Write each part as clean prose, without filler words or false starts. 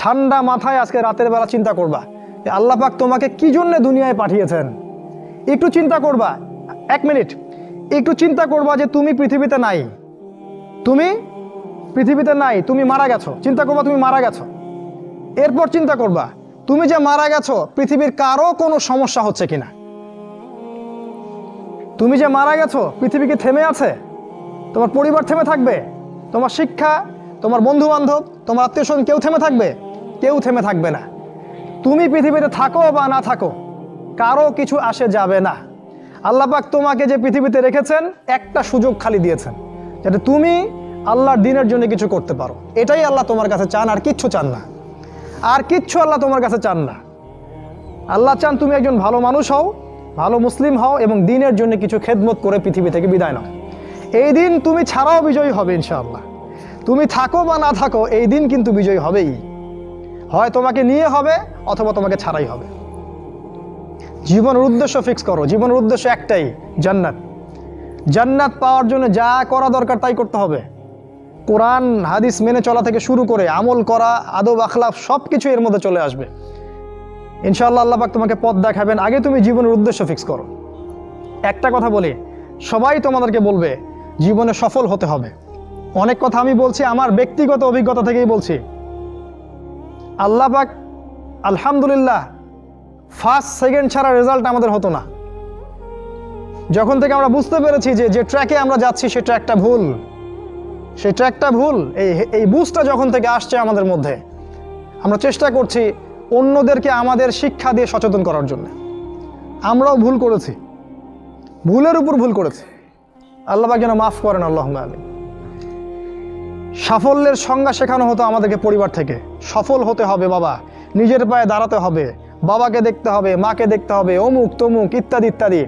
ঠান্ডা মাথায় আজকে রাতের বেলা চিন্তা করবা যে আল্লাহ পাক তোমাকে কি জন্য দুনিয়ায় পাঠিয়েছেন। একটু চিন্তা করবা, 1 মিনিট একটু চিন্তা করবা যে তুমি পৃথিবীতে নাই, তুমি পৃথিবীতে নাই, তুমি মারা গেছো। চিন্তা করবা তুমি মারা গেছো। এরপর চিন্তা করবা তুমি যে মারা গেছো পৃথিবীর কারো কোনো সমস্যা হচ্ছে কিনা। তুমি যে মারা গেছো পৃথিবী কি থেমে আছে? তোমার পরিবার থেমে থাকবে? তোমার শিক্ষা, তোমার বন্ধু বান্ধব, তোমার আত্মীয় স্বজন কেউ থেমে থাকবে? কেউ থেমে থাকবে না। তুমি পৃথিবীতে থাকো বা না থাকো কারো কিছু আসে যাবে না। আল্লাহ পাক তোমাকে যে পৃথিবীতে রেখেছেন একটা সুযোগ খালি দিয়েছেন যাতে তুমি আল্লাহর দ্বীনের জন্য কিছু করতে পারো। এটাই আল্লাহ তোমার কাছে চান, আর কিচ্ছু চান না। আর কিচ্ছু আল্লাহ তোমার কাছে চান না। আল্লাহ চান তুমি একজন ভালো মানুষ হও, ভালো মুসলিম হও এবং দ্বীনের জন্য কিছু খেদমত করে পৃথিবী থেকে বিদায় নাও। এই দিন তুমি ছাড়াও বিজয়ী হবে ইনশাআল্লাহ। তুমি থাকো বা না থাকো এই দিন কিন্তু বিজয়ী হবেই। হয় তোমাকে নিয়ে হবে অথবা তোমাকে ছাড়াই হবে। জীবনের উদ্দেশ্য ফিক্স করো। জীবনের উদ্দেশ্য একটাই, জান্নাত। জান্নাত পাওয়ার জন্য যা করা দরকার তাই করতে হবে। কোরআন হাদিস মেনে চলা থেকে শুরু করে আমল করা, আদব আখলাক সব কিছু এর মধ্যে চলে আসবে ইনশাআল্লাহ। আল্লাহ পাক তোমাকে পথ দেখাবেন। আগে তুমি জীবনের উদ্দেশ্য ফিক্স করো। একটা কথা বলি, সবাই তোমাদেরকে বলবে জীবনে সফল হতে হবে। অনেক কথা আমি বলছি আমার ব্যক্তিগত অভিজ্ঞতা থেকেই বলছি। আল্লাহ পাক আলহামদুলিল্লাহ ফার্স্ট সেকেন্ড ছাড়া রেজাল্ট আমাদের হতো না। যখন থেকে আমরা বুঝতে পেরেছি যে ট্র্যাকে আমরা যাচ্ছি সে ট্র্যাকটা ভুল, সেই ট্র্যাকটা ভুল, এই বুঝটা যখন থেকে আসছে আমাদের মধ্যে, আমরা চেষ্টা করছি অন্যদেরকে আমাদের শিক্ষা দিয়ে সচেতন করার জন্য। আমরাও ভুল করেছি, ভুলের উপর ভুল করেছি। আল্লাহ পাক যেন মাফ করেন, আল্লাহুম্মা আমিন। সাফল্যের সংজ্ঞা শেখানো হতো আমাদেরকে পরিবার থেকে। সফল হতে হবে বাবা, নিজের পায়ে দাঁড়াতে হবে, বাবাকে দেখতে হবে, মাকে দেখতে হবে, অমুক তমুক ইত্যাদি ইত্যাদি।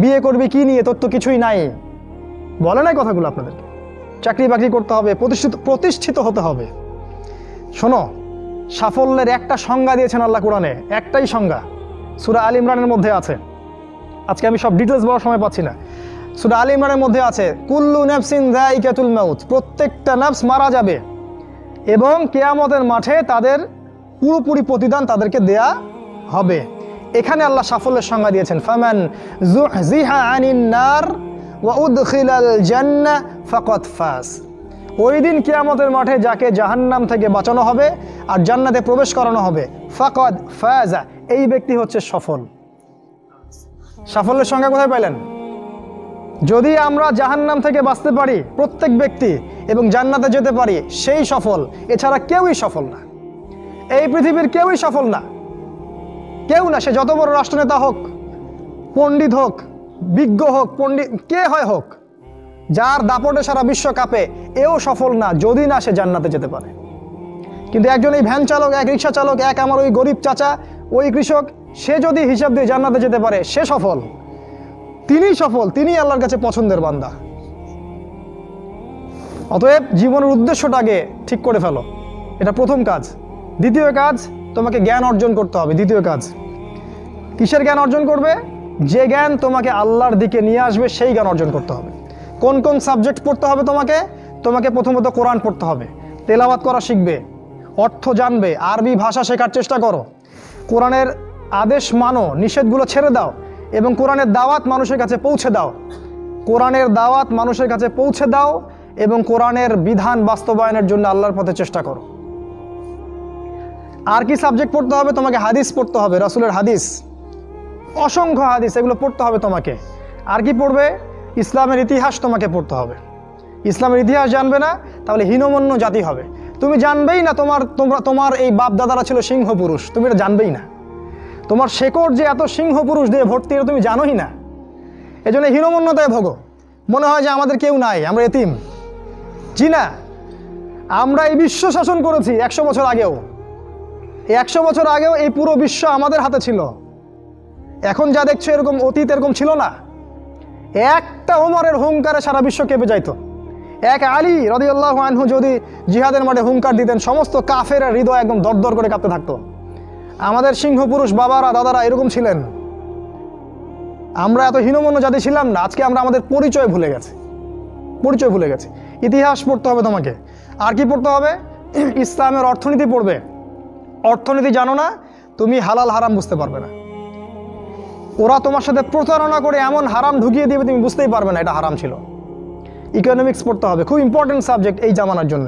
বিয়ে করবি কি নিয়ে, তোর তো কিছুই নাই, বলে নাই কথাগুলো আপনাদেরকে। চাকরি বাকরি করতে হবে, প্রতিষ্ঠিত হতে হবে। শোনো, সাফল্যের একটা সংজ্ঞা দিয়েছেন আল্লাহ কোরআনে, একটাই সংজ্ঞা, সূরা আল ইমরানের মধ্যে আছে। আজকে আমি সব ডিটেলস বলার সময় পাচ্ছি না। সূরা আল ইমরানের মধ্যে আছে কুল্লু নাফসিন যায়িকাতুল মাউত, প্রত্যেকটা নফস মারা যাবে এবং কিয়ামতের মাঠে তাদের পুরোপুরি প্রতিদান তাদেরকে দেয়া হবে। এখানে আল্লাহ সাফল্যের সংজ্ঞা দিয়েছেন, ফামান যুহজিহা আনিন নার ওয়া উদখিলাল জান্নাহ ফাকাদ ফাজ। ওই দিন কিয়ামতের মাঠে যাকে জাহান্নাম থেকে বাঁচানো হবে আর জান্নাতে প্রবেশ করানো হবে, ফাকাদ ফাজা, এই ব্যক্তি হচ্ছে সফল। সাফল্যের সংজ্ঞা কোথায় পাইলেন? যদি আমরা জাহান্নাম থেকে বাঁচতে পারি প্রত্যেক ব্যক্তি এবং জান্নাতে যেতে পারি, সেই সফল। এছাড়া কেউই সফল না, এই পৃথিবীর কেউই সফল না, কেউ না। সে যত বড় রাষ্ট্রনেতা হোক, পণ্ডিত হোক, বিজ্ঞ হোক, পণ্ডিত কে হয় হোক, যার দাপটে সারা বিশ্ব কাঁপে, এও সফল না যদি না সে জান্নাতে যেতে পারে। কিন্তু একজন এই ভ্যান চালক, এক রিক্সা চালক, এক আমার ওই গরিব চাচা, ওই কৃষক, সে যদি হিসাব দিয়ে জান্নাতে যেতে পারে, সে সফল। তিনিই সফল, তিনি আল্লাহর কাছে পছন্দের বান্দা। অতএব জীবনের উদ্দেশ্যটাকে ঠিক করে ফেলো, এটা প্রথম কাজ। দ্বিতীয় কাজ, তোমাকে জ্ঞান অর্জন করতে হবে। দ্বিতীয় কাজ, কিসের জ্ঞান অর্জন করবে? যে জ্ঞান তোমাকে আল্লাহর দিকে নিয়ে আসবে সেই জ্ঞান অর্জন করতে হবে। কোন কোন সাবজেক্ট পড়তে হবে তোমাকে প্রথমত কোরআন পড়তে হবে, তেলাওয়াত করা শিখবে, অর্থ জানবে, আরবি ভাষা শেখার চেষ্টা করো, কোরআনের আদেশ মানো, নিষেধগুলো ছেড়ে দাও এবং কোরআনের দাওয়াত মানুষের কাছে পৌঁছে দাও। কোরআনের দাওয়াত মানুষের কাছে পৌঁছে দাও এবং কোরআনের বিধান বাস্তবায়নের জন্য আল্লাহর পথে চেষ্টা করো। আর কি সাবজেক্ট পড়তে হবে? তোমাকে হাদিস পড়তে হবে, রাসূলের হাদিস, অসংখ্য হাদিস, এগুলো পড়তে হবে তোমাকে। আর কি পড়বে? ইসলামের ইতিহাস তোমাকে পড়তে হবে। ইসলামের ইতিহাস জানবে না তাহলে হীনমন্য জাতি হবে। তুমি জানবেই না তোমার এই বাপ দাদারা ছিল সিংহ পুরুষ, তুমি এটা জানবেই না। তোমার শেকড় যে এত সিংহ পুরুষ দিয়ে ভর্তি, এটা তুমি জানোই না। এজন্য হীনমন্যতায় ভোগো, মনে হয় যে আমাদের কেউ নাই, আমরা এতিম। জি না, আমরা এই বিশ্ব শাসন করেছি 100 বছর আগেও। এই 100 বছর আগেও এই পুরো বিশ্ব আমাদের হাতে ছিল। এখন যা দেখছো এরকম অতীত এরকম ছিল না। একটা ওমরের হুঙ্কারে সারা বিশ্ব কেঁপে যাইতো। এক আলী রাদিয়াল্লাহু আনহু যদি জিহাদের মাঠে হুঙ্কার দিতেন, সমস্ত কাফের হৃদয় একদম দরদর করে কাঁপতে থাকতো। আমাদের সিংহ পুরুষ বাবারা দাদারা এরকম ছিলেন। আমরা এত হীনমন্য জাতি ছিলাম না। আজকে আমরা আমাদের পরিচয় ভুলে গেছি। ইতিহাস পড়তে হবে তোমাকে। আর কি পড়তে হবে? ইসলামের অর্থনীতি পড়বে, অর্থনীতি জানো না, তুমি হালাল হারাম বুঝতে পারবে না। ওরা তোমার সাথে প্রতারণা করে এমন হারাম ঢুকিয়ে দিবে তুমি বুঝতেই পারবে না এটা হারাম ছিল। ইকোনমিক্স পড়তে হবে, খুব ইম্পর্টেন্ট সাবজেক্ট এই জামানার জন্য।